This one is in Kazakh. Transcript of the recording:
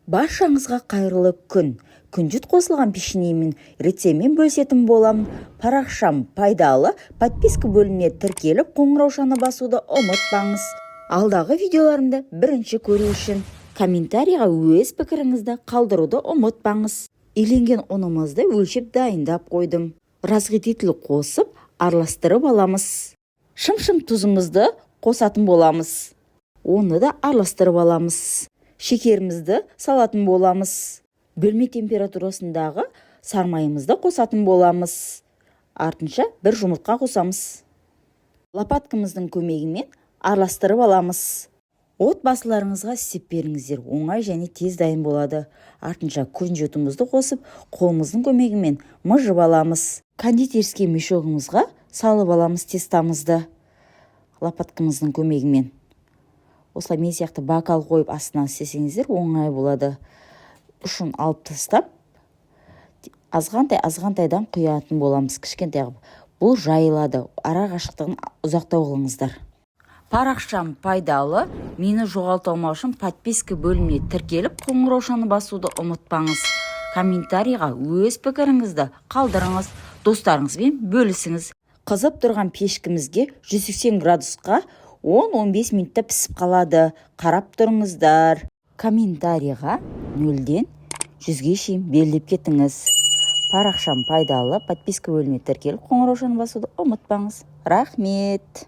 Баршаңызға қайырлы күн. Күнжіт қосылған пешенемен рецептімен бөлісетін боламын. Парақшам пайдалы, подписка бөліміне тіркеліп, қоңыраушаны басуды ұмытпаңыз. Алдағы видеоларымды бірінші көру үшін комментарийға өз пікіріңізді қалдыруды ұмытпаңыз. Иленген ұнымызды өлшеп дайындап қойдым. Разғытитель қосып, араластырып аламыз. Шым-шым тұзымызды қосатын боламыз. Оны да араластырып аламыз. Шекерімізді салатын боламыз. Бөлме температурасындағы сармайымызды қосатын боламыз. Артынша бір жұмыртқа қосамыз. Лопаткамыздың көмегімен араластырып аламыз. Отбасыларыңызға істеп беріңіздер, оңай және тез дайын болады. Артынша күнжітімізді қосып, қолымыздың көмегімен мыжып аламыз. Кондитерский мешогымызға салып аламыз тестамызды. Лопаткамыздың көмегімен. Осылай мен сияқты бокал қойып астына істесеңіздер оңай болады. Ұшын алып тастап, азғантайдан құятын боламыз, кішкентай. Бұл жайылады, ара қашықтығын ұзақтау қылыңыздар. Парақшам пайдалы, мені жоғалтпау үшін подписка бөліміне тіркеліп, қоңыраушаны басуды ұмытпаңыз. Комментарийға өз пікіріңізді қалдырыңыз, достарыңызбен бөлісіңіз. Қызып тұрған пешкімізге 180 градусқа 10-15 минутта пісіп қалады. Қарап тұрыңыздар. Комментарийға 0-ден 100-ге шейін белгілеп кетіңіз. Парақшам пайдалы, подписка бөліміне тіркеліп, қоңыраушаны басуды ұмытпаңыз. Рахмет.